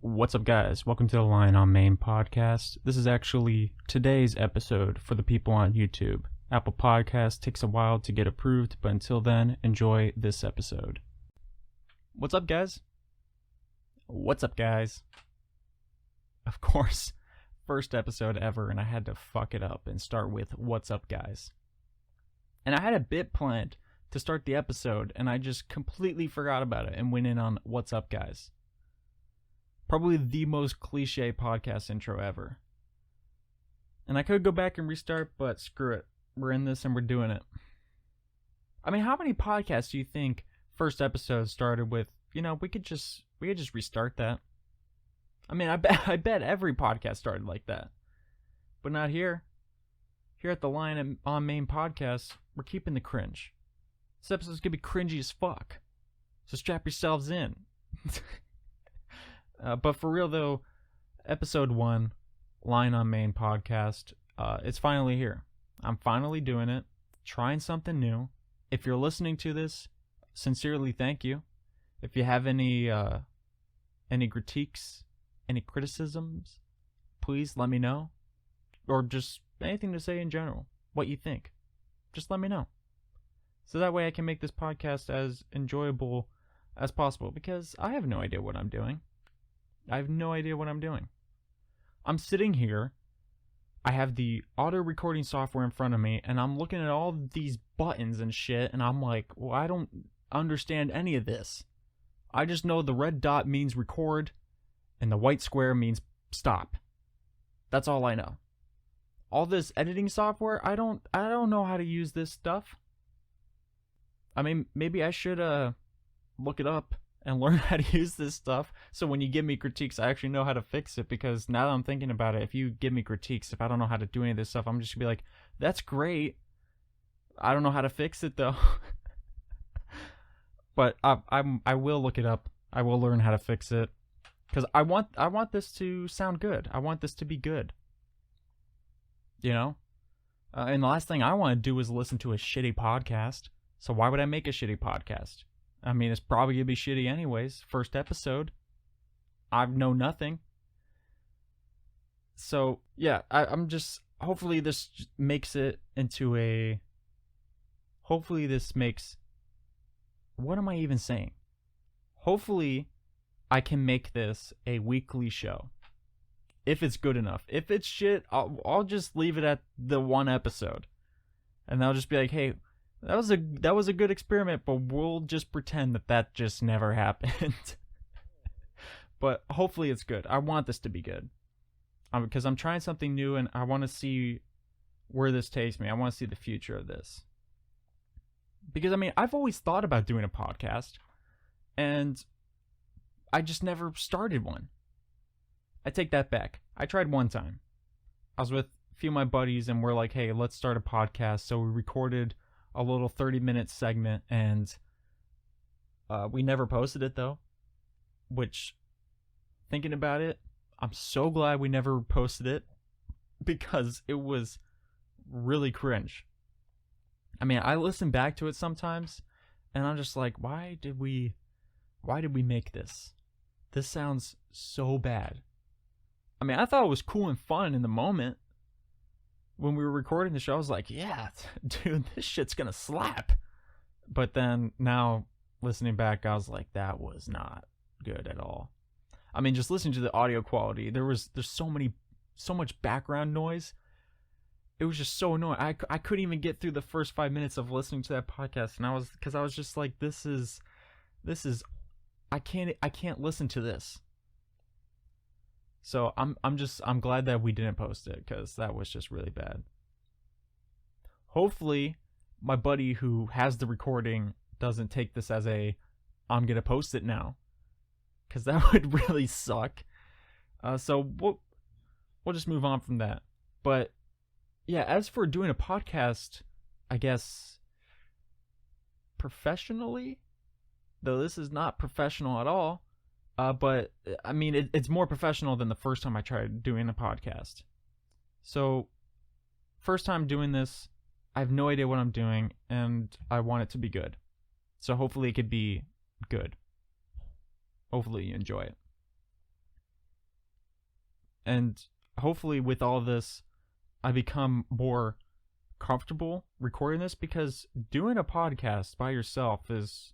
What's up, guys? Welcome to the Lyon on Main podcast. This is actually today's episode for the people on YouTube. Apple Podcast takes a while to get approved, but until then, enjoy this episode. What's up, guys? What's up, guys? Of course, first episode ever, and I had to fuck it up and start with what's up, guys. And I had a bit planned to start the episode, and I just completely forgot about it and went in on what's up, guys. Probably the most cliche podcast intro ever. And I could go back and restart, but screw it. We're in this and we're doing it. I mean, how many podcasts do you think first episode started with, we could just restart that? I mean, I bet every podcast started like that. But not here. Here at the Lyon on Main podcast, we're keeping the cringe. This episode's gonna be cringy as fuck. So strap yourselves in. But for real though, episode 1, Lyon on Main podcast, it's finally here. I'm finally doing it, trying something new. If you're listening to this, sincerely thank you. If you have any critiques, any criticisms, please let me know. Or just anything to say in general, what you think. Just let me know. So that way I can make this podcast as enjoyable as possible, because I have no idea what I'm doing. I'm sitting here, I have the auto recording software in front of me, and I'm looking at all these buttons and shit, and I'm like, well, I don't understand any of this. I just know the red dot means record, and the white square means stop. That's all I know. All this editing software, I don't know how to use this stuff. I mean, maybe I should look it up and learn how to use this stuff, so when you give me critiques, I actually know how to fix it. Because now that I'm thinking about it, if you give me critiques, if I don't know how to do any of this stuff, I'm just gonna be like, that's great, I don't know how to fix it though. But I will look it up. I will learn how to fix it, because I want this to sound good. I want this to be good. And the last thing I want to do is listen to a shitty podcast. So why would I make a shitty podcast? I mean, it's probably going to be shitty anyways. First episode. I know nothing. So, yeah, I'm just... Hopefully this makes it into a... Hopefully this makes... What am I even saying? Hopefully I can make this a weekly show. If it's good enough. If it's shit, I'll just leave it at the one episode. And I'll just be like, hey... That was a good experiment, but we'll just pretend that just never happened. But hopefully it's good. I want this to be good. Because I'm trying something new, and I want to see where this takes me. I want to see the future of this. Because, I mean, I've always thought about doing a podcast, and I just never started one. I take that back. I tried one time. I was with a few of my buddies, and we're like, hey, let's start a podcast. So we recorded a little 30-minute segment, and we never posted it though, which, thinking about it, I'm so glad we never posted it, because it was really cringe. I mean, I listen back to it sometimes, and I'm just like, why did we make this? This sounds so bad. I mean, I thought it was cool and fun in the moment. When we were recording the show, I was like, yeah, dude, this shit's gonna slap. But then now, listening back, I was like, that was not good at all. I mean, just listening to the audio quality, there's so much background noise. It was just so annoying. I couldn't even get through the first 5 minutes of listening to that podcast, and I was just like, this is, I can't listen to this. So I'm glad that we didn't post it, because that was just really bad. Hopefully my buddy who has the recording doesn't take this as I'm gonna post it now, because that would really suck. So we'll just move on from that. But yeah, as for doing a podcast, I guess professionally, though this is not professional at all. But, I mean, it's more professional than the first time I tried doing a podcast. So, first time doing this, I have no idea what I'm doing, and I want it to be good. So hopefully it could be good. Hopefully you enjoy it. And hopefully with all this, I become more comfortable recording this, because doing a podcast by yourself is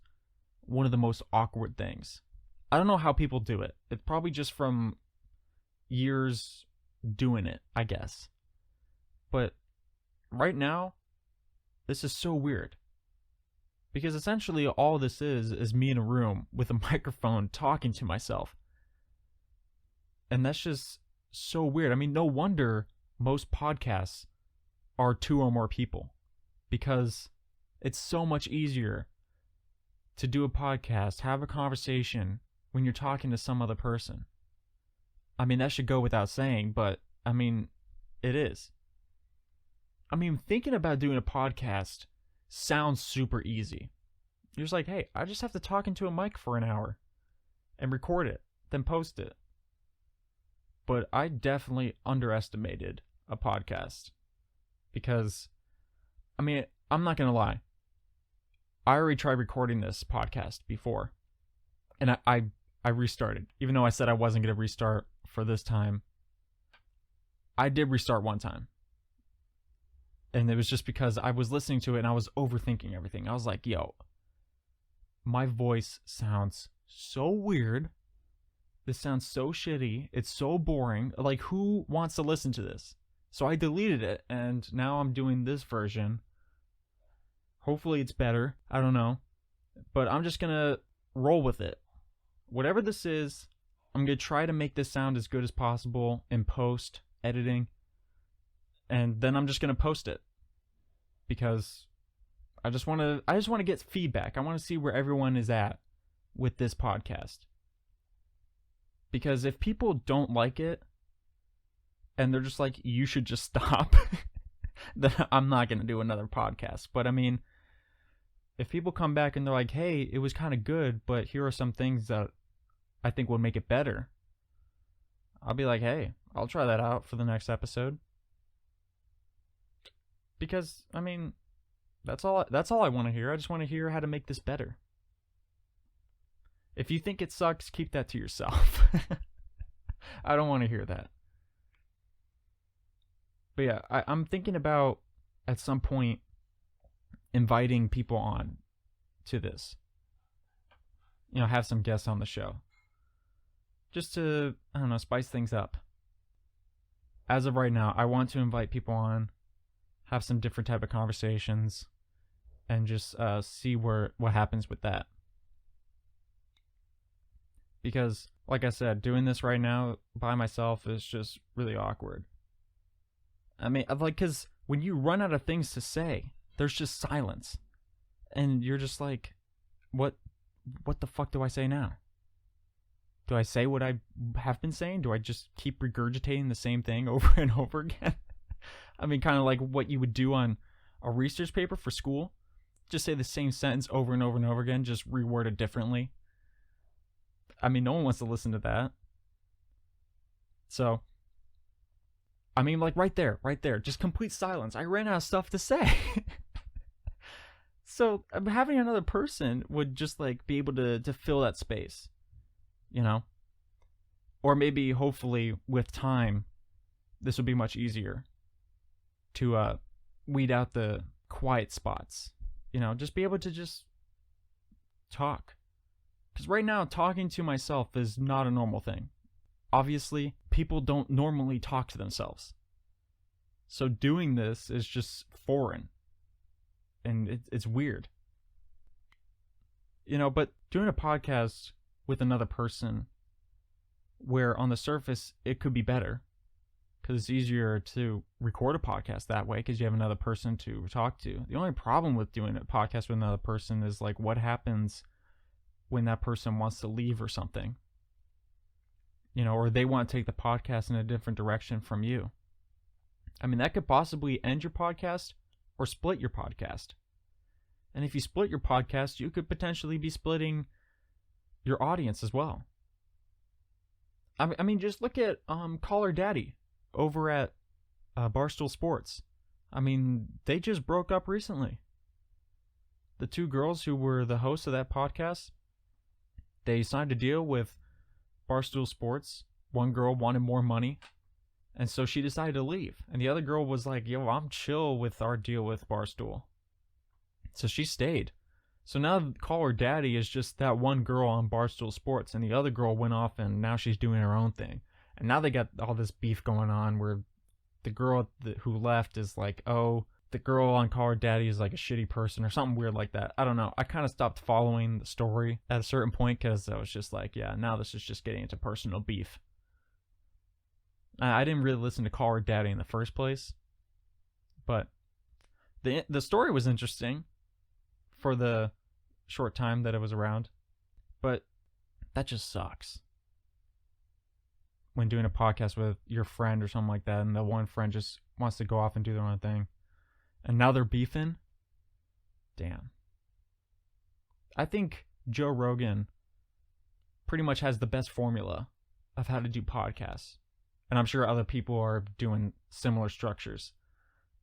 one of the most awkward things. I don't know how people do it. It's probably just from years doing it, I guess. But right now, this is so weird. Because essentially all this is me in a room with a microphone talking to myself. And that's just so weird. I mean, no wonder most podcasts are 2 or more people, because it's so much easier to do a podcast, have a conversation when you're talking to some other person. I mean, that should go without saying, but I mean, it is. I mean, thinking about doing a podcast sounds super easy. You're just like, hey, I just have to talk into a mic for an hour and record it, then post it. But I definitely underestimated a podcast. Because, I mean, I'm not going to lie. I already tried recording this podcast before. And I restarted. Even though I said I wasn't going to restart for this time, I did restart one time. And it was just because I was listening to it and I was overthinking everything. I was like, yo, my voice sounds so weird. This sounds so shitty. It's so boring. Like, who wants to listen to this? So I deleted it, and now I'm doing this version. Hopefully it's better. I don't know. But I'm just going to roll with it. Whatever this is, I'm going to try to make this sound as good as possible in post, editing. And then I'm just going to post it. Because I just want to get feedback. I want to see where everyone is at with this podcast. Because if people don't like it, and they're just like, you should just stop, then I'm not going to do another podcast. But I mean, if people come back and they're like, hey, it was kind of good, but here are some things that I think will make it better, I'll be like, hey, I'll try that out for the next episode. Because, I mean, that's all I want to hear. I just want to hear how to make this better. If you think it sucks, keep that to yourself. I don't want to hear that. But yeah, I'm thinking about, at some point, inviting people on to this. You know, have some guests on the show. Just to, I don't know, spice things up. As of right now, I want to invite people on, have some different type of conversations, and just see what happens with that. Because, like I said, doing this right now by myself is just really awkward. I mean, like, because when you run out of things to say, there's just silence. And you're just like, what the fuck do I say now? Do I say what I have been saying? Do I just keep regurgitating the same thing over and over again? I mean, kind of like what you would do on a research paper for school. Just say the same sentence over and over and over again, just reword it differently. I mean, no one wants to listen to that. So, I mean, like right there, just complete silence. I ran out of stuff to say. So, having another person would just like be able to fill that space, you know? Or maybe, hopefully, with time, this would be much easier to weed out the quiet spots. You know, just be able to just talk. Because right now, talking to myself is not a normal thing. Obviously, people don't normally talk to themselves. So doing this is just foreign. And it's weird. You know, but doing a podcast with another person, where on the surface it could be better, because it's easier to record a podcast that way because you have another person to talk to. The only problem with doing a podcast with another person is like, what happens when that person wants to leave or something, you know, or they want to take the podcast in a different direction from you. I mean, that could possibly end your podcast or split your podcast. And if you split your podcast, you could potentially be splitting your audience as well. I mean, just look at Call Her Daddy over at Barstool Sports. I mean, they just broke up recently. The two girls who were the hosts of that podcast, they signed a deal with Barstool Sports. One girl wanted more money And so she decided to leave. And the other girl was like, yo, I'm chill with our deal with Barstool. So she stayed. So now Call Her Daddy is just that one girl on Barstool Sports, and the other girl went off and now she's doing her own thing. And now they got all this beef going on where the girl who left is like, oh, the girl on Call Her Daddy is like a shitty person or something weird like that. I don't know. I kind of stopped following the story at a certain point because I was just like, yeah, now this is just getting into personal beef. I didn't really listen to Call Her Daddy in the first place, but the story was interesting for the short time that it was around, but that just sucks. When doing a podcast with your friend or something like that, and the one friend just wants to go off and do their own thing, and now they're beefing. Damn. I think Joe Rogan pretty much has the best formula of how to do podcasts. And I'm sure other people are doing similar structures.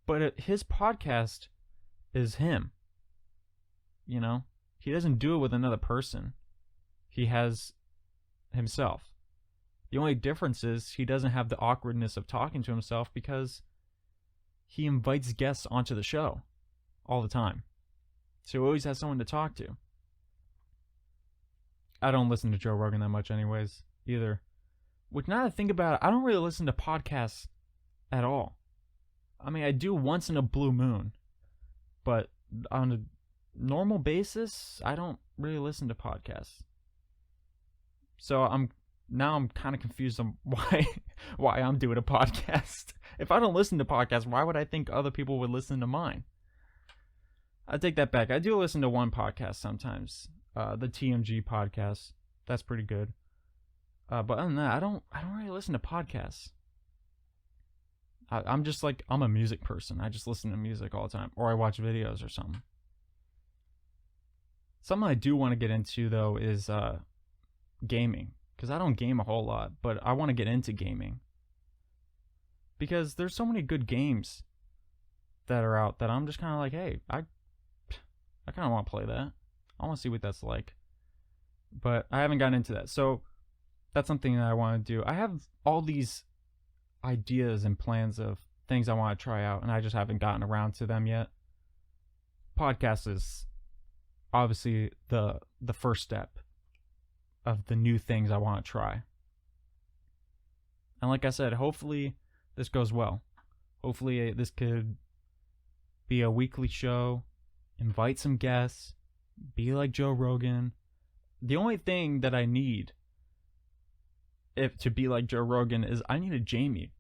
But his podcast is him. You know? He doesn't do it with another person. He has himself. The only difference is he doesn't have the awkwardness of talking to himself because he invites guests onto the show all the time. So he always has someone to talk to. I don't listen to Joe Rogan that much anyways, either. Which, now that I think about it, I don't really listen to podcasts at all. I mean, I do once in a blue moon. But on a normal basis, I don't really listen to podcasts. So I'm kind of confused on why I'm doing a podcast. If I don't listen to podcasts, why would I think other people would listen to mine? I take that back. I do listen to one podcast sometimes. The TMG podcast. That's pretty good. But other than that, I don't really listen to podcasts. I'm just like, I'm a music person. I just listen to music all the time. Or I watch videos or something. Something I do want to get into, though, is gaming. Because I don't game a whole lot, but I want to get into gaming. Because there's so many good games that are out that I'm just kind of like, hey, I kind of want to play that. I want to see what that's like. But I haven't gotten into that. So that's something that I want to do. I have all these ideas and plans of things I want to try out, and I just haven't gotten around to them yet. Podcast is obviously the first step of the new things I want to try. And like I said, hopefully this goes well. Hopefully this could be a weekly show, invite some guests, be like Joe Rogan. The only thing that I need to be like Joe Rogan is I need a Jamie.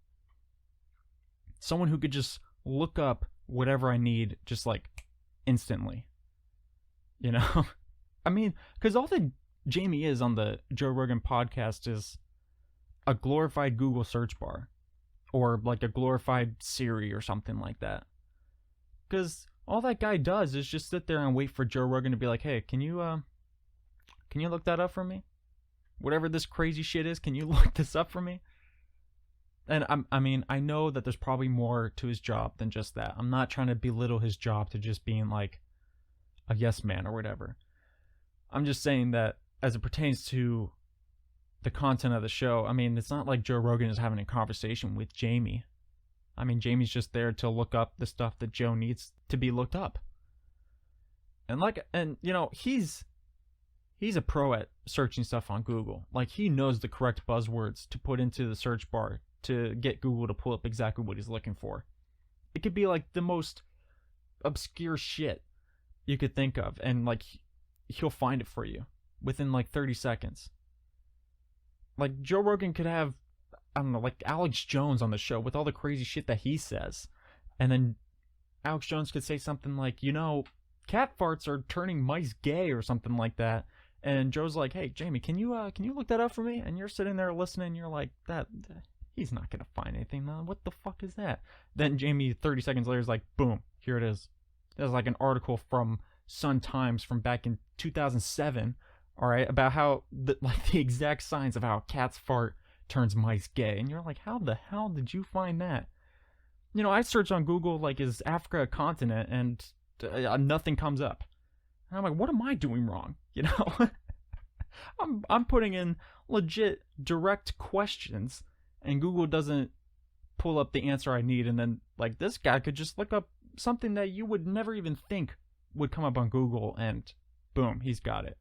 Someone who could just look up whatever I need just like instantly. You know? I mean, because all that Jamie is on the Joe Rogan podcast is a glorified Google search bar. Or like a glorified Siri or something like that. Because all that guy does is just sit there and wait for Joe Rogan to be like, hey, can you look that up for me? Whatever this crazy shit is, can you look this up for me? And I mean, I know that there's probably more to his job than just that. I'm not trying to belittle his job to just being like a yes man or whatever. I'm just saying that as it pertains to the content of the show, I mean, it's not like Joe Rogan is having a conversation with Jamie. I mean, Jamie's just there to look up the stuff that Joe needs to be looked up. And you know, he's a pro at searching stuff on Google. Like, he knows the correct buzzwords to put into the search bar to get Google to pull up exactly what he's looking for. It could be like the most obscure shit you could think of, and like he'll find it for you within like 30 seconds. Like, Joe Rogan could have, I don't know, like Alex Jones on the show with all the crazy shit that he says. And then Alex Jones could say something like, you know, cat farts are turning mice gay or something like that. And Joe's like, hey, Jamie, can you look that up for me? And you're sitting there listening, and you're like, he's not going to find anything. What the fuck is that? Then Jamie, 30 seconds later, is like, boom, here it is. There's like an article from Sun Times from back in 2007, all right, about how, the exact signs of how cats fart turns mice gay. And you're like, how the hell did you find that? You know, I search on Google, like, is Africa a continent? And nothing comes up. And I'm like, what am I doing wrong? You know, I'm putting in legit direct questions, and Google doesn't pull up the answer I need, and then like this guy could just look up something that you would never even think would come up on Google, and boom, he's got it.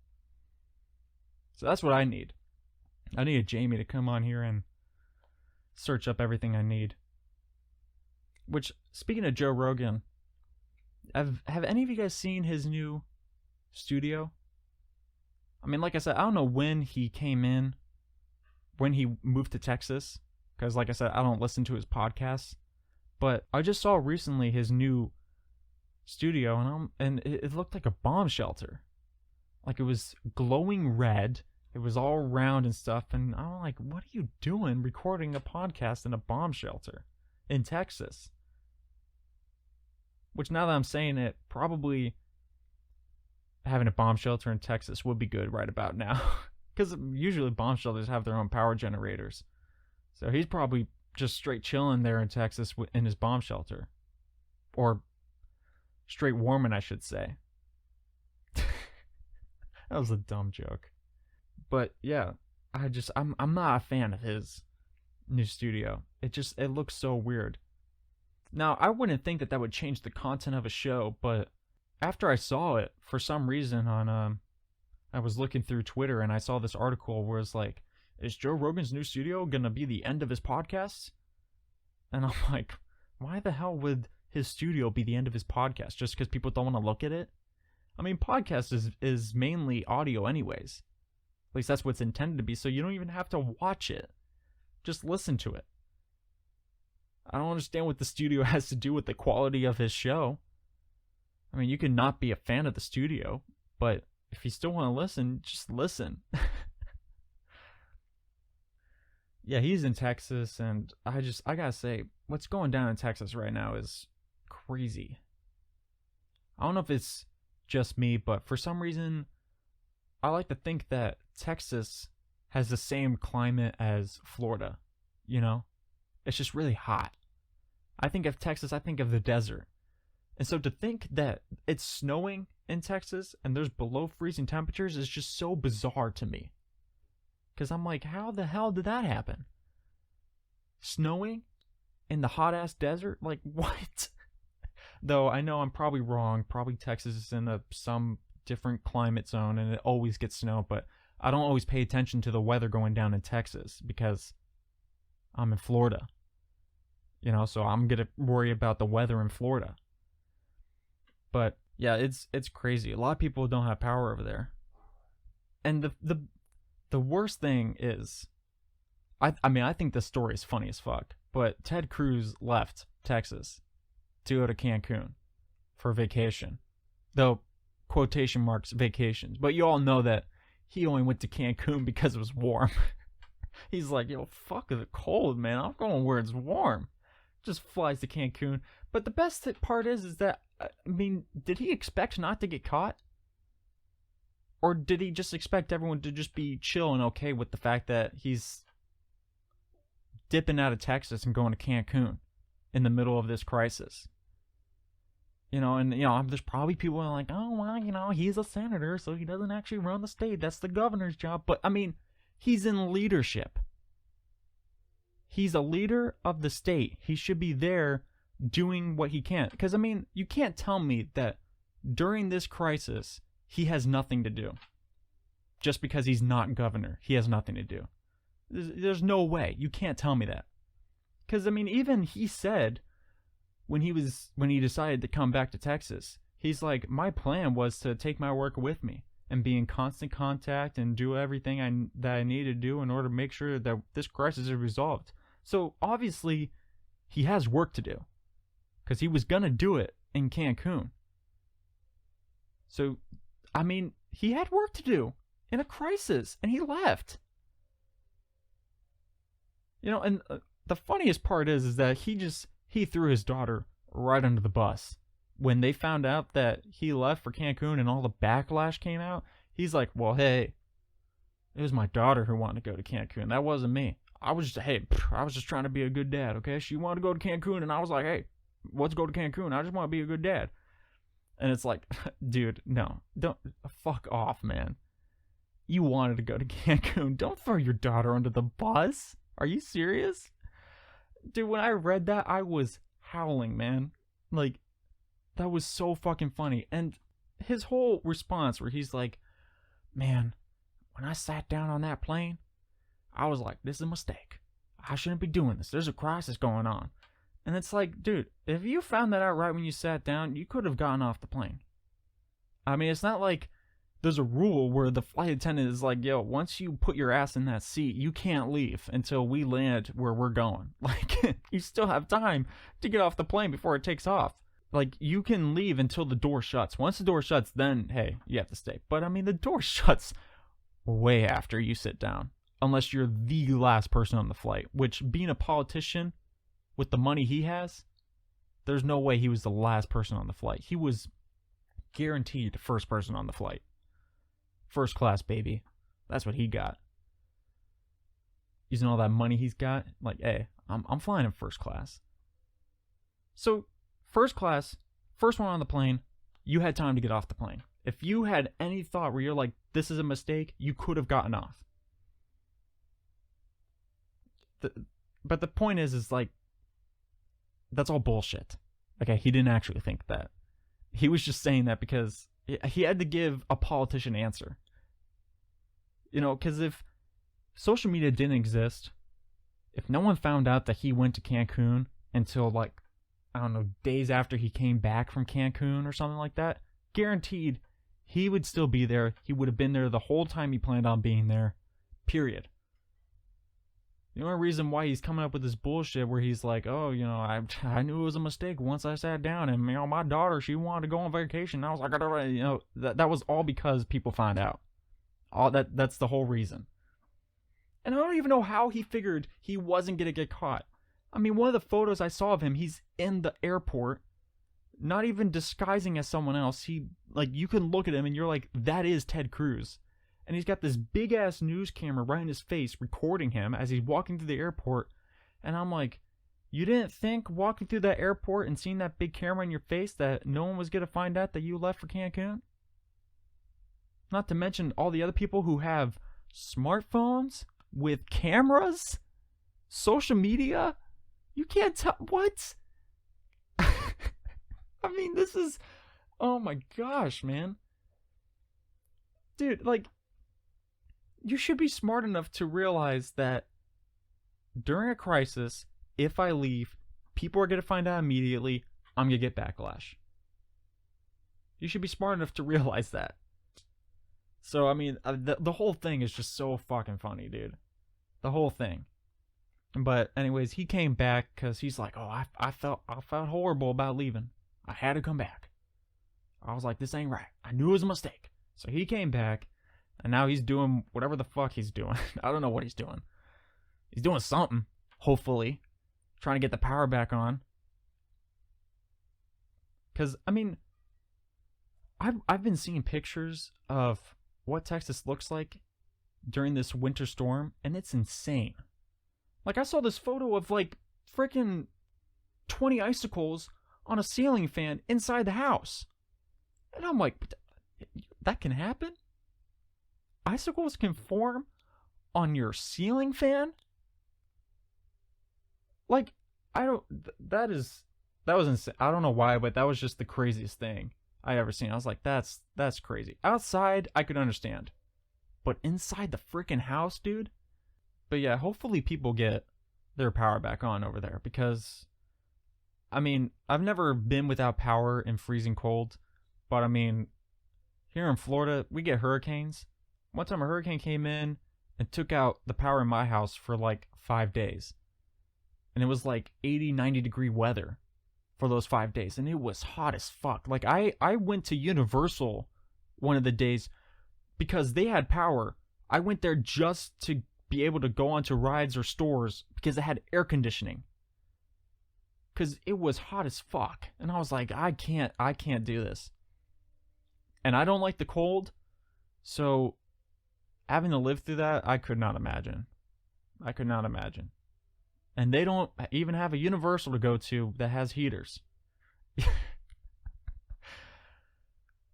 So that's what I need. I need a Jamie to come on here and search up everything I need. Which, speaking of Joe Rogan, have any of you guys seen his new studio? I mean, like I said, I don't know when he came in, when he moved to Texas, because like I said, I don't listen to his podcasts. But I just saw recently his new studio, and it looked like a bomb shelter. Like, it was glowing red. It was all round and stuff, and I'm like, what are you doing recording a podcast in a bomb shelter in Texas? Which, now that I'm saying it, probably having a bomb shelter in Texas would be good right about now. Because usually bomb shelters have their own power generators. So he's probably just straight chilling there in Texas in his bomb shelter. Or straight warming, I should say. That was a dumb joke. But yeah, I'm not a fan of his new studio. It looks so weird. Now, I wouldn't think that would change the content of a show, but after I saw it, for some reason I was looking through Twitter and I saw this article where it's like, is Joe Rogan's new studio gonna be the end of his podcast? And I'm like, why the hell would his studio be the end of his podcast? Just because people don't want to look at it? I mean, podcast is mainly audio anyways. At least that's what's intended to be, so you don't even have to watch it. Just listen to it. I don't understand what the studio has to do with the quality of his show. I mean, you can not be a fan of the studio, but if you still want to listen, just listen. Yeah, he's in Texas, and I gotta say, what's going down in Texas right now is crazy. I don't know if it's just me, but for some reason, I like to think that Texas has the same climate as Florida, you know? It's just really hot. I think of Texas, I think of the desert. And so to think that it's snowing in Texas and there's below freezing temperatures is just so bizarre to me. Because I'm like, how the hell did that happen? Snowing in the hot-ass desert? Like, what? Though I know I'm probably wrong. Probably Texas is in some different climate zone and it always gets snow. But I don't always pay attention to the weather going down in Texas because I'm in Florida. You know, so I'm going to worry about the weather in Florida. But yeah, it's crazy. A lot of people don't have power over there. And the worst thing is, I mean, I think this story is funny as fuck, but Ted Cruz left Texas to go to Cancun for vacation. Though, quotation marks, vacations. But you all know that he only went to Cancun because it was warm. He's like, yo, fuck the cold, man. I'm going where it's warm. Just flies to Cancun. But the best part is that, I mean, did he expect not to get caught? Or did he just expect everyone to just be chill and okay with the fact that he's dipping out of Texas and going to Cancun in the middle of this crisis? You know, and, you know, there's probably people who are like, oh, well, you know, he's a senator, so he doesn't actually run the state. That's the governor's job. But, I mean, he's in leadership. He's a leader of the state. He should be there doing what he can. Because, I mean, you can't tell me that during this crisis, he has nothing to do. Just because he's not governor, he has nothing to do. There's no way. You can't tell me that. Because, I mean, even he said, when he decided to come back to Texas, he's like, my plan was to take my work with me and be in constant contact and do everything that I need to do in order to make sure that this crisis is resolved. So, obviously, he has work to do. Because he was going to do it in Cancun. So, I mean, he had work to do in a crisis, and he left. You know, and the funniest part is that he threw his daughter right under the bus. When they found out that he left for Cancun and all the backlash came out, he's like, well, hey, it was my daughter who wanted to go to Cancun. That wasn't me. I was just trying to be a good dad, okay? She wanted to go to Cancun, and I was like, hey, let's go to Cancun. I just want to be a good dad. And it's like, dude, no, don't, fuck off, man. You wanted to go to Cancun. Don't throw your daughter under the bus. Are you serious? Dude, when I read that, I was howling, man. Like, that was so fucking funny. And his whole response where he's like, man, when I sat down on that plane, I was like, this is a mistake. I shouldn't be doing this. There's a crisis going on. And it's like, dude, if you found that out right when you sat down, you could have gotten off the plane. I mean, it's not like there's a rule where the flight attendant is like, yo, once you put your ass in that seat, you can't leave until we land where we're going. Like, you still have time to get off the plane before it takes off. Like, you can leave until the door shuts. Once the door shuts, then, hey, you have to stay. But, I mean, the door shuts way after you sit down. Unless you're the last person on the flight. Which, being a politician, with the money he has, there's no way he was the last person on the flight. He was guaranteed the first person on the flight. First class, baby. That's what he got. Using all that money he's got, like, hey, I'm flying in first class. So, first class, first one on the plane, you had time to get off the plane. If you had any thought where you're like, this is a mistake, you could have gotten off. But the point is like, that's all bullshit. Okay, he didn't actually think that. He was just saying that because he had to give a politician answer. You know, because if social media didn't exist, if no one found out that he went to Cancun until, like, I don't know, days after he came back from Cancun or something like that, guaranteed he would still be there. He would have been there the whole time he planned on being there. Period. The only reason why he's coming up with this bullshit where he's like, oh, you know, I knew it was a mistake once I sat down, and, you know, my daughter, she wanted to go on vacation. I was like, you know, that was all because people found out. That's the whole reason. And I don't even know how he figured he wasn't going to get caught. I mean, one of the photos I saw of him, he's in the airport, not even disguising as someone else. He, like, you can look at him and you're like, that is Ted Cruz. And he's got this big-ass news camera right in his face recording him as he's walking through the airport. And I'm like, you didn't think walking through that airport and seeing that big camera in your face that no one was going to find out that you left for Cancun? Not to mention all the other people who have smartphones with cameras, social media. You can't tell. What? I mean, this is... Oh my gosh, man. Dude, like... You should be smart enough to realize that during a crisis, if I leave, people are going to find out immediately. I'm going to get backlash. You should be smart enough to realize that. So, I mean, the whole thing is just so fucking funny, dude. The whole thing. But anyways, he came back because he's like, oh, I felt horrible about leaving. I had to come back. I was like, this ain't right. I knew it was a mistake. So he came back. And now he's doing whatever the fuck he's doing. I don't know what he's doing. He's doing something, hopefully. Trying to get the power back on. Because, I mean, I've been seeing pictures of what Texas looks like during this winter storm, and it's insane. Like, I saw this photo of, like, freaking 20 icicles on a ceiling fan inside the house. And I'm like, that can happen? Icicles can form on your ceiling fan? Like, that was insane. I don't know why, but that was just the craziest thing I ever seen. I was like, that's crazy. Outside, I could understand. But inside the freaking house, dude? But yeah, hopefully people get their power back on over there. Because, I mean, I've never been without power in freezing cold. But, I mean, here in Florida, we get hurricanes. One time a hurricane came in and took out the power in my house for like 5 days. And it was like 80, 90 degree weather for those 5 days. And it was hot as fuck. Like, I went to Universal one of the days because they had power. I went there just to be able to go onto rides or stores because it had air conditioning. Because it was hot as fuck. And I was like, I can't do this. And I don't like the cold. So having to live through that, I could not imagine. And they don't even have a Universal to go to that has heaters.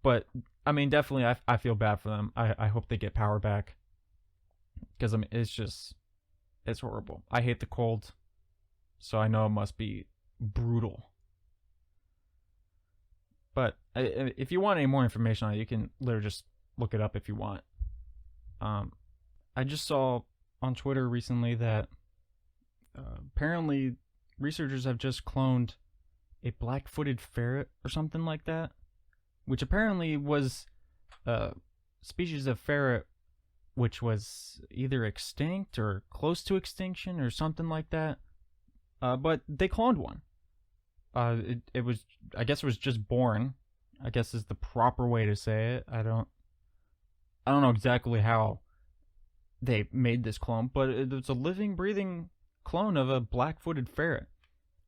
But, I mean, definitely I feel bad for them. I hope they get power back. Because, I mean, it's horrible. I hate the cold. so I know it must be brutal. But if you want any more information on it, you can literally just look it up if you want. I just saw on Twitter recently that apparently researchers have just cloned a black-footed ferret or something like that, which apparently was a species of ferret which was either extinct or close to extinction or something like that. But they cloned one. It was, I guess it was just born, I guess is the proper way to say it. I don't know exactly how they made this clone, but it's a living, breathing clone of a black-footed ferret,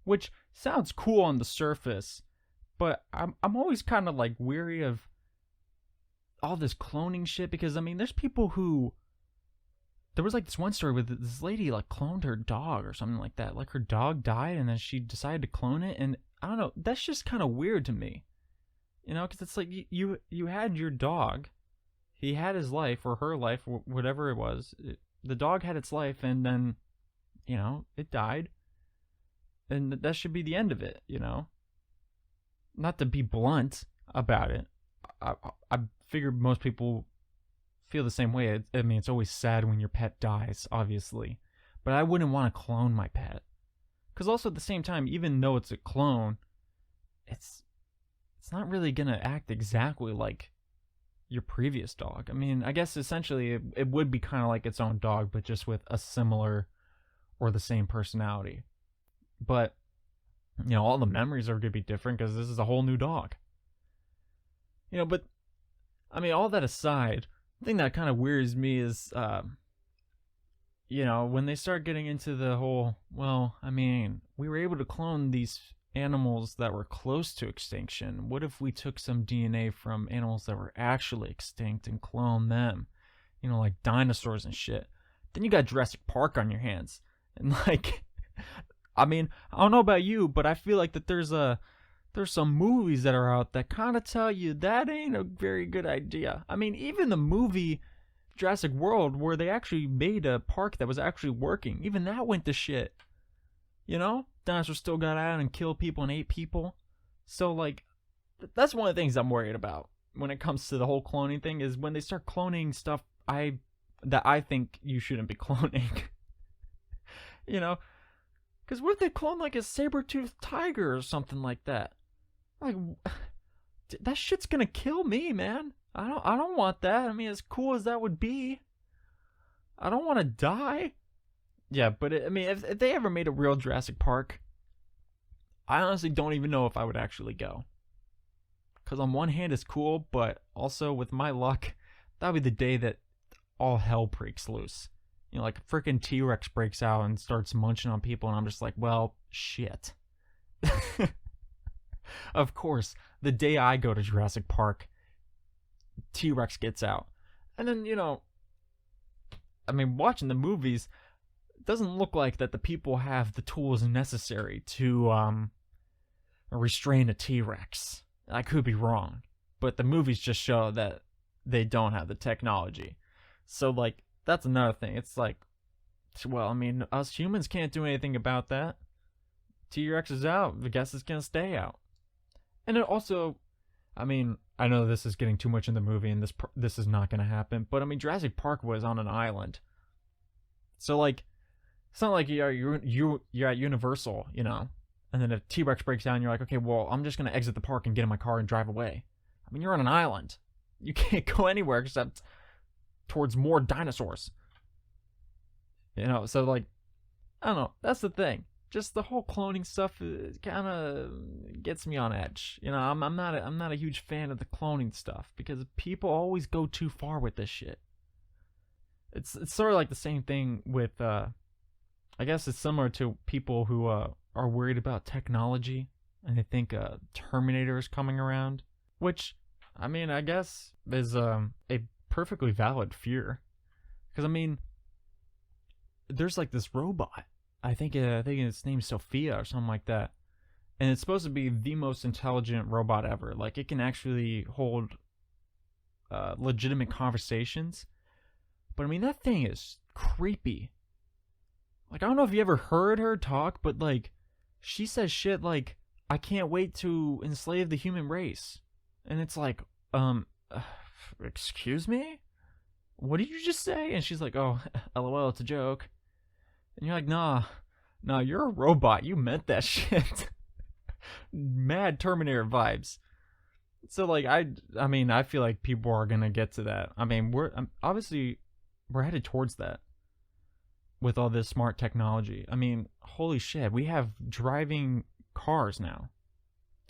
which sounds cool on the surface, but I'm always kind of like weary of all this cloning shit, because I mean, there's people who, there was like this one story with this lady like cloned her dog or something like that. Like her dog died and then she decided to clone it, and I don't know, that's just kind of weird to me, you know, because it's like you had your dog, he had his life or her life, whatever it was. The dog had its life, and then, you know, it died, and that should be the end of it, you know. Not to be blunt about it, I figured most people feel the same way. I mean, it's always sad when your pet dies, obviously, but I wouldn't want to clone my pet, because also at the same time, even though it's a clone, it's not really gonna act exactly like your previous dog. I mean, I guess essentially it would be kind of like its own dog, but just with a similar or the same personality. But, you know, all the memories are going to be different because this is a whole new dog. You know, but, I mean, all that aside, the thing that kind of wearies me is, you know, when they start getting into the whole, well, I mean, we were able to clone these animals that were close to extinction. What if we took some DNA from animals that were actually extinct and cloned them? You know, like dinosaurs and shit. Then you got Jurassic Park on your hands. And like, I mean, I don't know about you, but I feel like that there's some movies that are out that kind of tell you that ain't a very good idea. I mean, even the movie Jurassic World, where they actually made a park that was actually working, even that went to shit. You know? Dinosaurs still got out and killed people and ate people. So, like, that's one of the things I'm worried about when it comes to the whole cloning thing, is when they start cloning stuff that I think you shouldn't be cloning. You know? Because what if they clone, like, a saber-toothed tiger or something like that? Like, that shit's gonna kill me, man. I don't want that. I mean, as cool as that would be, I don't want to die. Yeah, but I mean, if they ever made a real Jurassic Park, I honestly don't even know if I would actually go. Because on one hand, it's cool, but also with my luck, that would be the day that all hell breaks loose. You know, like a freaking T-Rex breaks out and starts munching on people, and I'm just like, well, shit. Of course, the day I go to Jurassic Park, T-Rex gets out. And then, you know, I mean, watching the movies, it doesn't look like that the people have the tools necessary to restrain a T-Rex. I could be wrong, but the movies just show that they don't have the technology. So, like, that's another thing. It's like, well, I mean, us humans can't do anything about that. T-Rex is out. I guess it's going to stay out. And it also, I mean, I know this is getting too much in the movie and this is not going to happen, but I mean, Jurassic Park was on an island. So, like, it's not like you're at Universal, you know, and then a T-Rex breaks down and you're like, okay, well, I'm just going to exit the park and get in my car and drive away. I mean, you're on an island. You can't go anywhere except towards more dinosaurs. You know, so, like, I don't know. That's the thing. Just the whole cloning stuff kind of gets me on edge. You know, I'm not a huge fan of the cloning stuff because people always go too far with this shit. It's sort of like the same thing with I guess it's similar to people who are worried about technology and they think Terminator is coming around, which, I mean, I guess is a perfectly valid fear. Because, I mean, there's like this robot. I think its name's Sophia or something like that. And it's supposed to be the most intelligent robot ever. Like, it can actually hold legitimate conversations. But, I mean, that thing is creepy. Like, I don't know if you ever heard her talk, but like, she says shit like, I can't wait to enslave the human race. And it's like, uh, excuse me? What did you just say? And she's like, oh, lol, it's a joke. And you're like, nah, you're a robot. You meant that shit. Mad Terminator vibes. So like, I mean, I feel like people are gonna get to that. I mean, obviously we're headed towards that with all this smart technology. I mean, holy shit, we have driving cars now.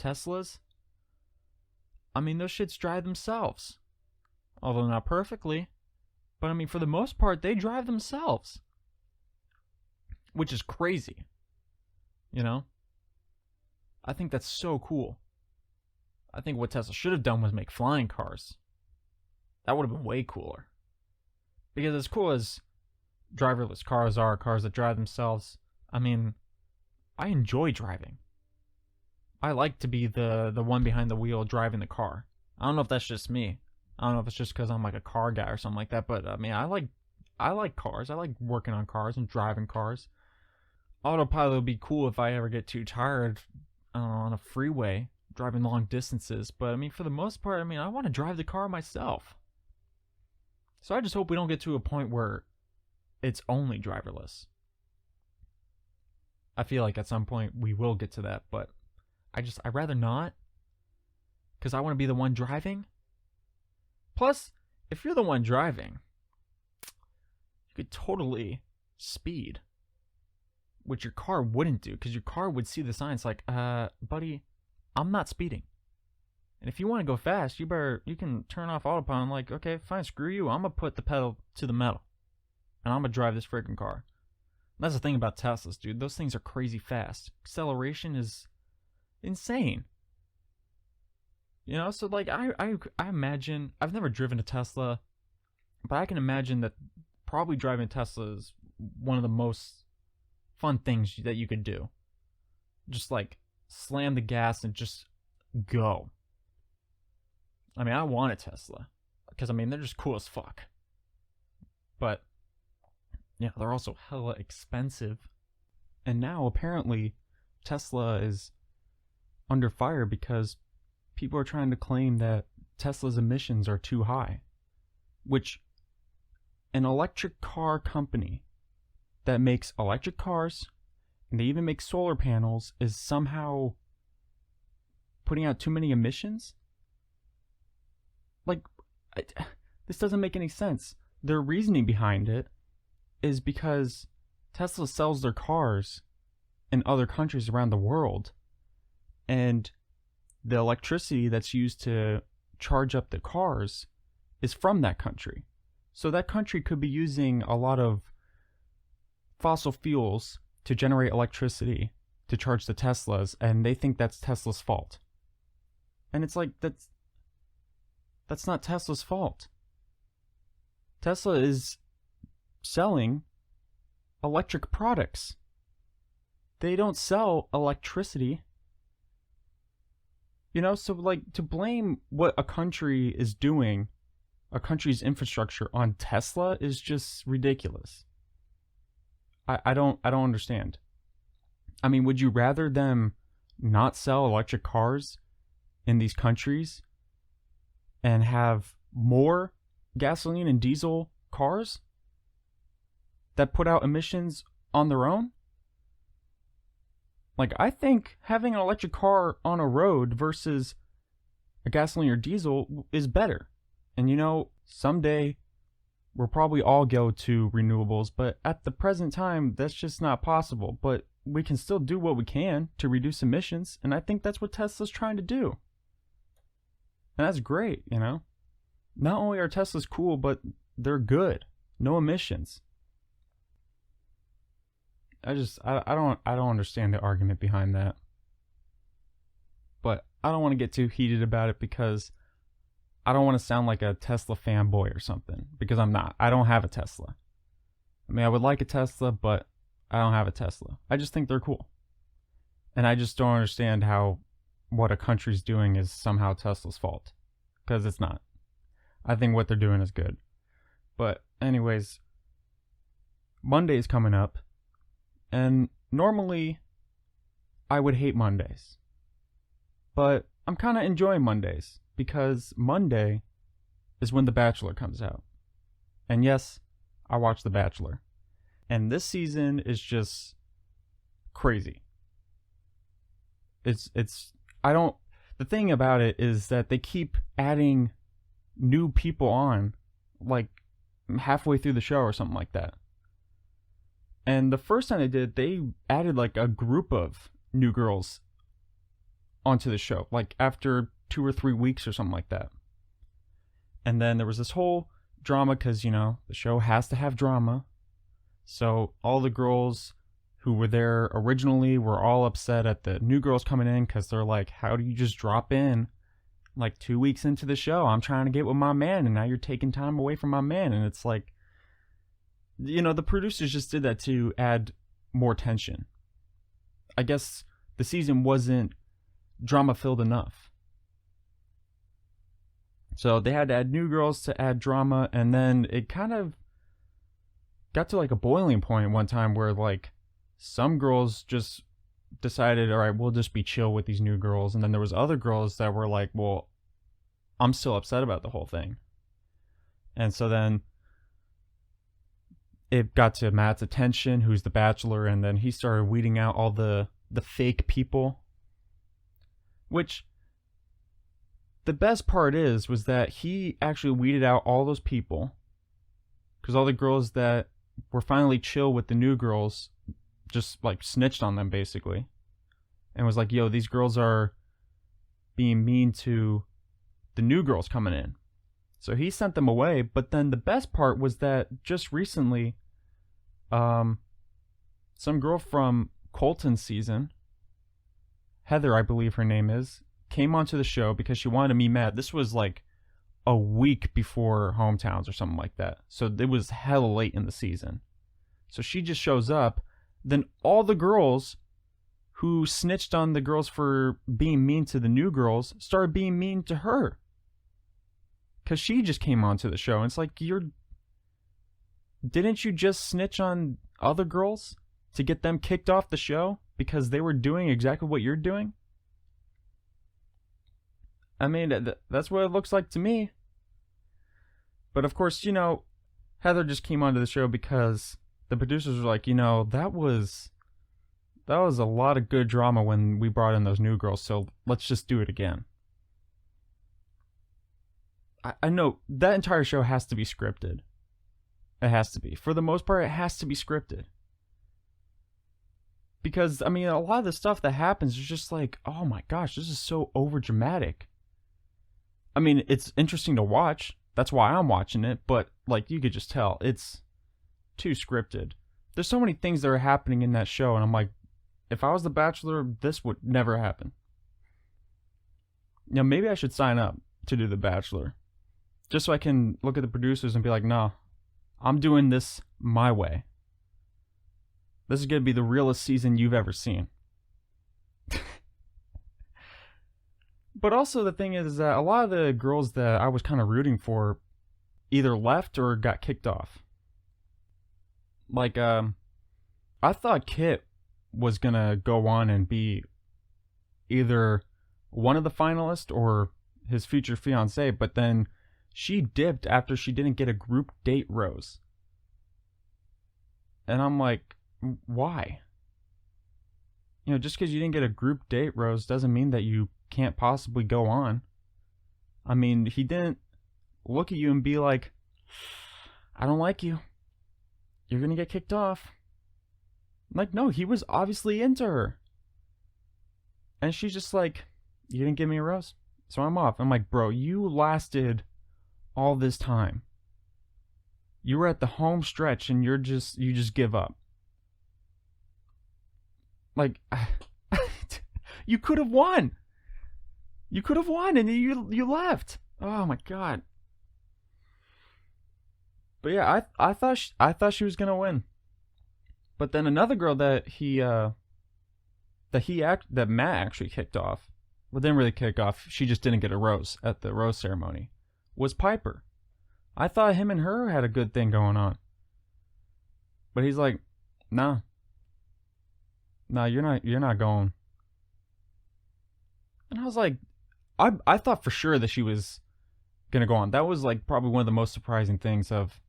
Teslas. I mean, those shits drive themselves, although not perfectly. But I mean, for the most part, they drive themselves, which is crazy. You know? I think that's so cool. I think what Tesla should have done was make flying cars. That would have been way cooler. Because as cool as driverless cars are, cars that drive themselves, I mean, I enjoy driving. I like to be the one behind the wheel driving the car. I don't know if that's just me. I don't know if it's just because I'm like a car guy or something like that, but I mean, I like cars. I like working on cars and driving cars. Autopilot would be cool if I ever get too tired on a freeway driving long distances, but I mean, for the most part, I mean, I want to drive the car myself. So I just hope we don't get to a point where it's only driverless. I feel like at some point we will get to that, but I'd rather not, because I want to be the one driving. Plus, if you're the one driving, you could totally speed, which your car wouldn't do, because your car would see the signs like, buddy, I'm not speeding. And if you want to go fast, you can turn off autopilot. I'm like, okay, fine, screw you. I'm going to put the pedal to the metal. And I'm going to drive this freaking car. That's the thing about Teslas, dude. Those things are crazy fast. Acceleration is insane. You know, so like, I imagine, I've never driven a Tesla, but I can imagine that probably driving a Tesla is one of the most fun things that you could do. Just like, slam the gas and just go. I mean, I want a Tesla, because I mean, they're just cool as fuck. But yeah, they're also hella expensive. And now apparently Tesla is under fire because people are trying to claim that Tesla's emissions are too high, which an electric car company that makes electric cars, and they even make solar panels, is somehow putting out too many emissions? Like, this doesn't make any sense. Their reasoning behind it is because Tesla sells their cars in other countries around the world, and the electricity that's used to charge up the cars is from that country. So that country could be using a lot of fossil fuels to generate electricity to charge the Teslas, and they think that's Tesla's fault. And it's like, that's not Tesla's fault. Tesla is selling electric products. They don't sell electricity. You know, so like, to blame what a country is doing, a country's infrastructure, on Tesla is just ridiculous. I don't understand. I mean, would you rather them not sell electric cars in these countries and have more gasoline and diesel cars that put out emissions on their own? Like, I think having an electric car on a road versus a gasoline or diesel is better. And you know, someday we'll probably all go to renewables, but at the present time, that's just not possible. But we can still do what we can to reduce emissions, and I think that's what Tesla's trying to do. And that's great, you know? Not only are Teslas cool, but they're good. No emissions. I don't understand the argument behind that. But I don't want to get too heated about it, because I don't want to sound like a Tesla fanboy or something, because I'm not. I don't have a Tesla. I mean, I would like a Tesla, but I don't have a Tesla. I just think they're cool. And I just don't understand how what a country's doing is somehow Tesla's fault, because it's not. I think what they're doing is good. But anyways, Monday's coming up, And normally, I would hate Mondays. But I'm kind of enjoying Mondays because Monday is when The Bachelor comes out. And yes, I watch The Bachelor. And this season is just crazy. The thing about it is that they keep adding new people on, like halfway through the show or something like that. And the first time they did, they added like a group of new girls onto the show, like after 2 or 3 weeks or something like that. And then there was this whole drama because, the show has to have drama. So all the girls who were there originally were all upset at the new girls coming in because they're like, how do you just drop in like 2 weeks into the show? I'm trying to get with my man and now you're taking time away from my man. And it's like, the producers just did that to add more tension. I guess the season wasn't drama filled enough. So they had to add new girls to add drama, and then it kind of got to like a boiling point one time where like some girls just decided, all right, we'll just be chill with these new girls. And then there was other girls that were like, well, I'm still upset about the whole thing. And so then it got to Matt's attention, who's the Bachelor, and then he started weeding out all the fake people. Which, the best part was that he actually weeded out all those people. Because all the girls that were finally chill with the new girls just like snitched on them basically. And was like, yo, these girls are being mean to the new girls coming in. So he sent them away. But then the best part was that just recently, some girl from Colton's season, Heather, I believe her name is, came onto the show because she wanted to meet Matt. This was like a week before Hometowns or something like that. So it was hella late in the season. So she just shows up. Then all the girls who snitched on the girls for being mean to the new girls started being mean to her. Because she just came onto the show. And it's like, didn't you just snitch on other girls to get them kicked off the show because they were doing exactly what you're doing? I mean, that's what it looks like to me. But of course, Heather just came onto the show because the producers were like, that was a lot of good drama when we brought in those new girls, so let's just do it again. I know that entire show has to be scripted. It has to be. For the most part, it has to be scripted. Because, I mean, a lot of the stuff that happens is just like, oh my gosh, this is so overdramatic. I mean, it's interesting to watch. That's why I'm watching it. But, like, you could just tell. It's too scripted. There's so many things that are happening in that show. And I'm like, if I was The Bachelor, this would never happen. Maybe I should sign up to do The Bachelor. Just so I can look at the producers and be like, no, I'm doing this my way. This is going to be the realest season you've ever seen. But also the thing is that a lot of the girls that I was kind of rooting for either left or got kicked off. Like, I thought Kit was going to go on and be either one of the finalists or his future fiance, but then she dipped after she didn't get a group date rose. And I'm like, why? Just because you didn't get a group date rose doesn't mean that you can't possibly go on. I mean, he didn't look at you and be like, I don't like you. You're going to get kicked off. Like, no, he was obviously into her. And she's just like, you didn't give me a rose, so I'm off. I'm like, bro, you lasted all this time. You were at the home stretch and you just give up. Like, you could have won. You could have won and you left. Oh my god. But yeah, I thought she was gonna win. But then another girl that Matt actually kicked off, well, didn't really kick off. She just didn't get a rose at the rose ceremony. Was Piper. I thought him and her had a good thing going on. But he's like, nah. "No, you're not going." And I was like, I thought for sure that she was gonna go on. That was like probably one of the most surprising things of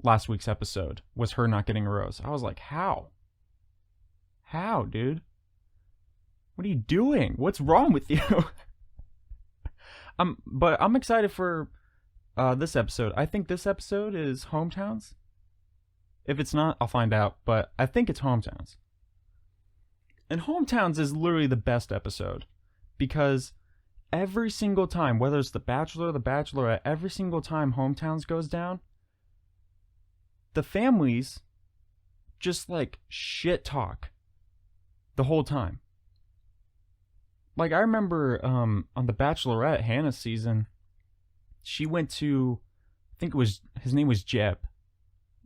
last week's episode was her not getting a rose. I was like, how? How, dude? What are you doing? What's wrong with you? But I'm excited for this episode. I think this episode is Hometowns. If it's not, I'll find out. But I think it's Hometowns. And Hometowns is literally the best episode because every single time, whether it's The Bachelor or The Bachelorette, every single time Hometowns goes down, the families just like shit talk the whole time. Like I remember on The Bachelorette, Hannah's season, she went to, I think it was, his name was Jeb,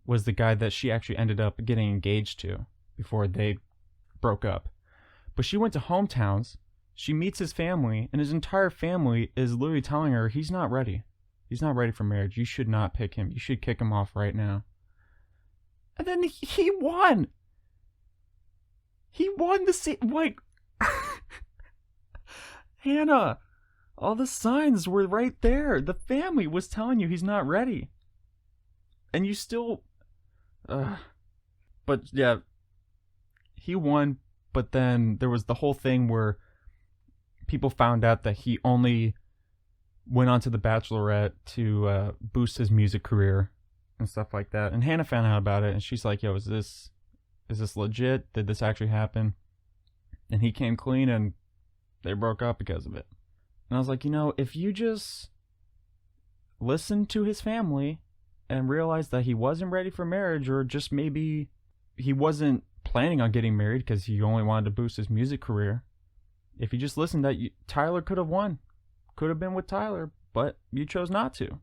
was the guy that she actually ended up getting engaged to before they broke up. But she went to Hometowns, she meets his family, and his entire family is literally telling her he's not ready. He's not ready for marriage. You should not pick him. You should kick him off right now. And then he won. He won the like Hannah, all the signs were right there. The family was telling you he's not ready. And you still but yeah, he won, but then there was the whole thing where people found out that he only went on to The Bachelorette to boost his music career and stuff like that. And Hannah found out about it, and she's like, yo, is this legit? Did this actually happen? And he came clean, and they broke up because of it. And I was like, if you just listen to his family and realize that he wasn't ready for marriage, or just maybe he wasn't planning on getting married because he only wanted to boost his music career, if you just listened, Tyler could have won. Could have been with Tyler, but you chose not to.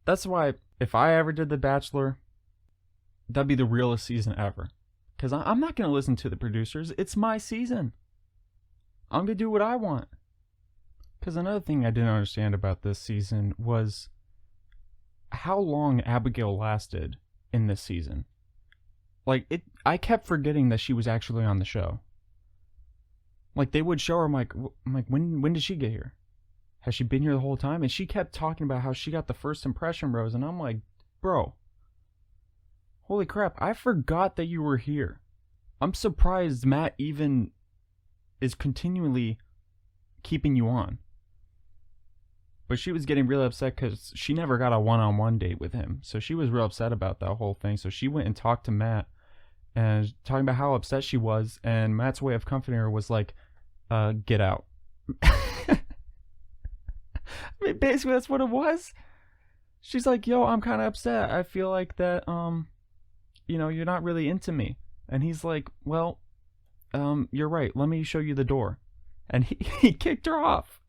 That's why if I ever did The Bachelor, that'd be the realest season ever. Because I'm not going to listen to the producers. It's my season. I'm going to do what I want. Because another thing I didn't understand about this season was how long Abigail lasted in this season. I kept forgetting that she was actually on the show. Like, they would show her, I'm like, when did she get here? Has she been here the whole time? And she kept talking about how she got the first impression rose, and I'm like, bro, holy crap, I forgot that you were here. I'm surprised Matt even is continually keeping you on. But she was getting really upset because she never got a one-on-one date with him. So she was real upset about that whole thing. So she went and talked to Matt and talking about how upset she was. And Matt's way of comforting her was like, get out. I mean, basically, that's what it was. She's like, yo, I'm kind of upset. I feel like that, you're not really into me. And he's like, well, you're right. Let me show you the door. And he kicked her off.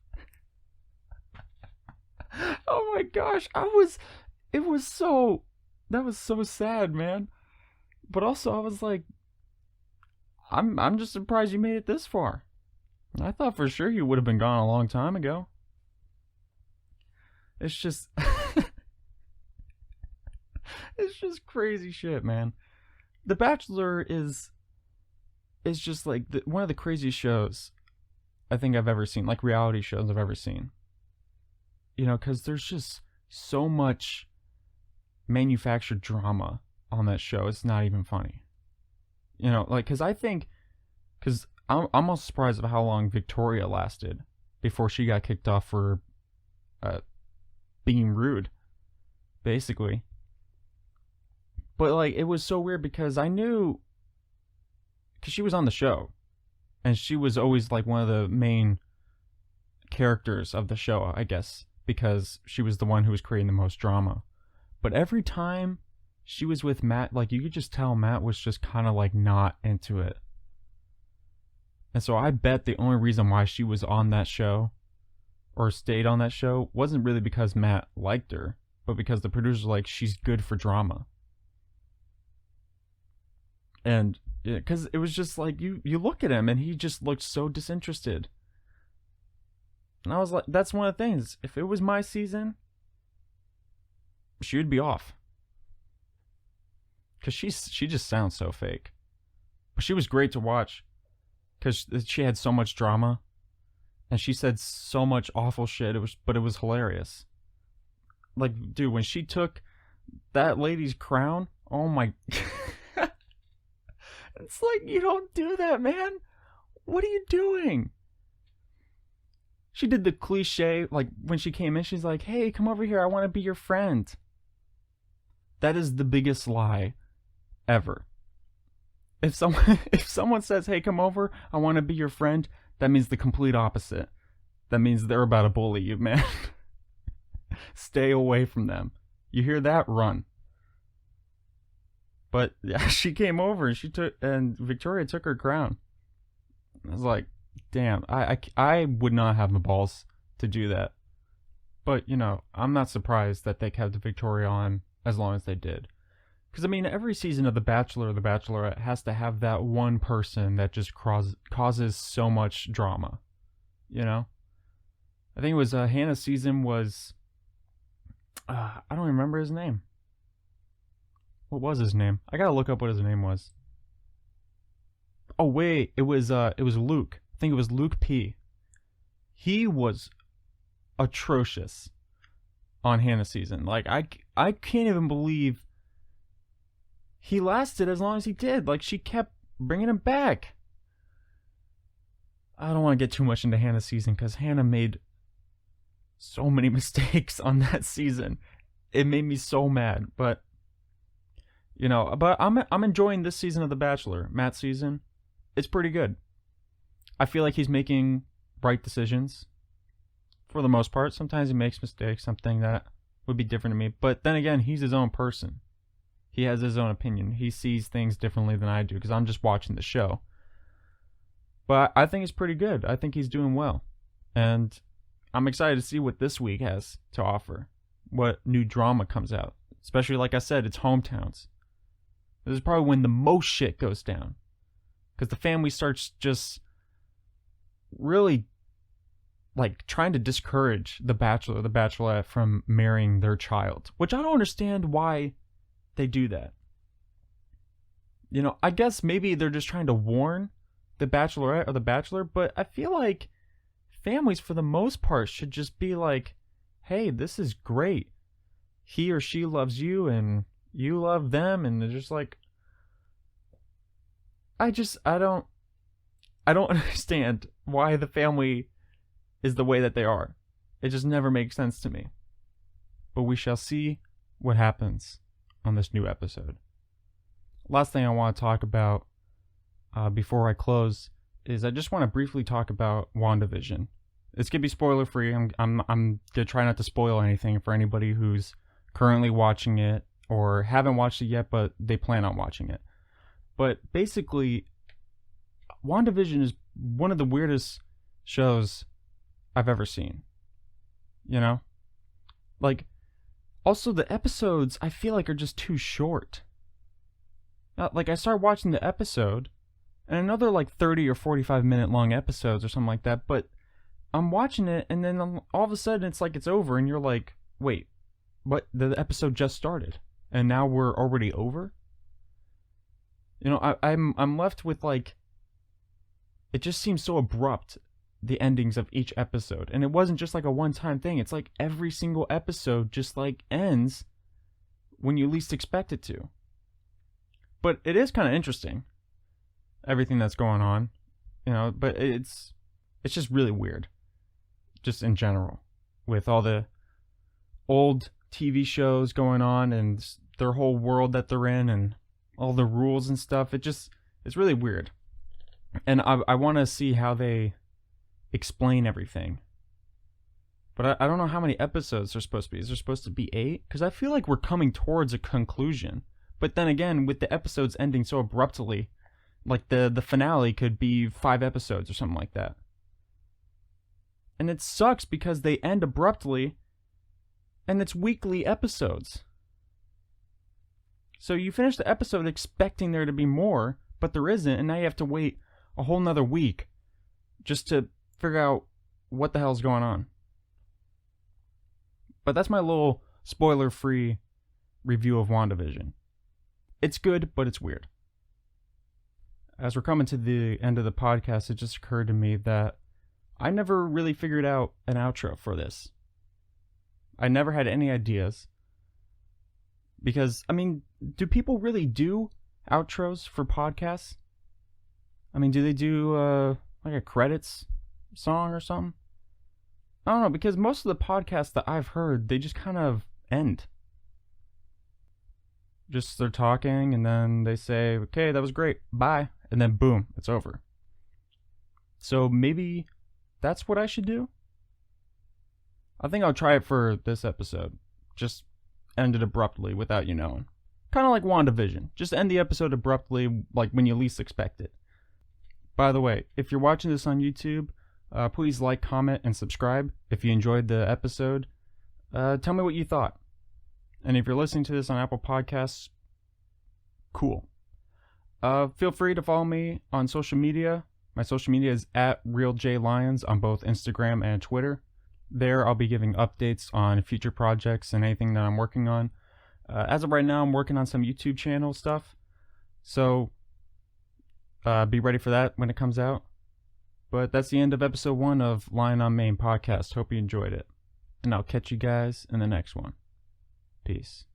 Oh my gosh. That was so sad, man. But also I was like, I'm just surprised you made it this far. I thought for sure you would have been gone a long time ago. It's just it's just crazy shit, man. The Bachelor is just like one of the craziest shows I think I've ever seen, like reality shows I've ever seen. Because there's just so much manufactured drama on that show. It's not even funny. Because I'm almost surprised at how long Victoria lasted before she got kicked off for being rude, basically. But it was so weird because I knew, because she was on the show, and she was always one of the main characters of the show, I guess, because she was the one who was creating the most drama. But every time she was with Matt, you could just tell Matt was just kind of not into it. And so I bet the only reason why she was on that show or stayed on that show wasn't really because Matt liked her, but because the producers were like, she's good for drama. And because it was just you look at him and he just looked so disinterested. And I was like, that's one of the things. If it was my season, she would be off. Because she just sounds so fake. But she was great to watch because she had so much drama, and she said so much awful shit. But it was hilarious. Like, dude, when she took that lady's crown, oh my, it's like, you don't do that, man. What are you doing? She did the cliche, like when she came in, she's like, hey, come over here, I want to be your friend. That is the biggest lie ever. If someone says, hey, come over, I want to be your friend, that means the complete opposite. That means they're about to bully you, man. Stay away from them. You hear that? Run. But yeah, she came over and Victoria took her crown. I was like, damn, I would not have the balls to do that. But, you know, I'm not surprised that they kept Victoria on as long as they did. Because, I mean, every season of The Bachelor or The Bachelorette has to have that one person that just causes so much drama. You know? I think it was Hannah's season was... I don't remember his name. What was his name? I gotta look up what his name was. Oh, wait. It was Luke. I think it was Luke P. He was atrocious on Hannah's season. Like, I can't even believe he lasted as long as he did. Like, she kept bringing him back. I don't want to get too much into Hannah's season because Hannah made so many mistakes on that season. It made me so mad. But, you know, I'm enjoying this season of The Bachelor. Matt's season. It's pretty good. I feel like he's making right decisions for the most part. Sometimes he makes mistakes, something that would be different to me. But then again, he's his own person. He has his own opinion. He sees things differently than I do because I'm just watching the show. But I think it's pretty good. I think he's doing well. And I'm excited to see what this week has to offer. What new drama comes out. Especially, like I said, it's hometowns. This is probably when the most shit goes down. Because the family starts just really, like, trying to discourage the Bachelor or the Bachelorette from marrying their child. Which I don't understand why they do that. You know, I guess maybe they're just trying to warn the Bachelorette or the Bachelor, but I feel like families, for the most part, should just be like, hey, this is great. He or she loves you and you love them, and they're just like, I don't understand why the family is the way that they are. It just never makes sense to me. But we shall see what happens on this new episode. Last thing I want to talk about before I close is I just want to briefly talk about WandaVision. It's gonna be spoiler free. I'm gonna try not to spoil anything for anybody who's currently watching it or haven't watched it yet, but they plan on watching it. But basically, WandaVision is one of the weirdest shows I've ever seen. You know? Like, also the episodes I feel like are just too short. Like, I start watching the episode, and another like 30 or 45 minute long episodes or something like that, but I'm watching it, and then all of a sudden it's like it's over, and you're like, wait, what? The episode just started, and now we're already over? You know, I'm left with like, it just seems so abrupt, the endings of each episode. And it wasn't just like a one-time thing. It's like every single episode just like ends when you least expect it to. But it is kind of interesting, everything that's going on, you know, but it's just really weird, just in general, with all the old TV shows going on and their whole world that they're in and all the rules and stuff. It's really weird. And I want to see how they explain everything. But I don't know how many episodes there's supposed to be. Is there supposed to be 8? Because I feel like we're coming towards a conclusion. But then again, with the episodes ending so abruptly, like the finale could be 5 episodes or something like that. And it sucks because they end abruptly, and it's weekly episodes. So you finish the episode expecting there to be more, but there isn't, and now you have to wait a whole nother week just to figure out what the hell's going on. But that's my little spoiler-free review of WandaVision. It's good, but it's weird. as we're coming to the end of the podcast, it just occurred to me that I never really figured out an outro for this. I never had any ideas. Because, I mean, do people really do outros for podcasts? I mean, do they do like a credits song or something? I don't know, because most of the podcasts that I've heard, they just kind of end. Just they're talking and then they say, okay, that was great, bye. And then boom, it's over. So maybe that's what I should do? I think I'll try it for this episode. Just end it abruptly without you knowing. Kind of like WandaVision. Just end the episode abruptly, like when you least expect it. By the way, if you're watching this on YouTube, please like, comment, and subscribe. If you enjoyed the episode, tell me what you thought. And if you're listening to this on Apple Podcasts, cool. Feel free to follow me on social media. My social media is @RealJLyons on both Instagram and Twitter. There, I'll be giving updates on future projects and anything that I'm working on. As of right now, I'm working on some YouTube channel stuff. So, be ready for that when it comes out. But that's the end of episode 1 of Lyon on Main podcast. Hope you enjoyed it. And I'll catch you guys in the next one. Peace.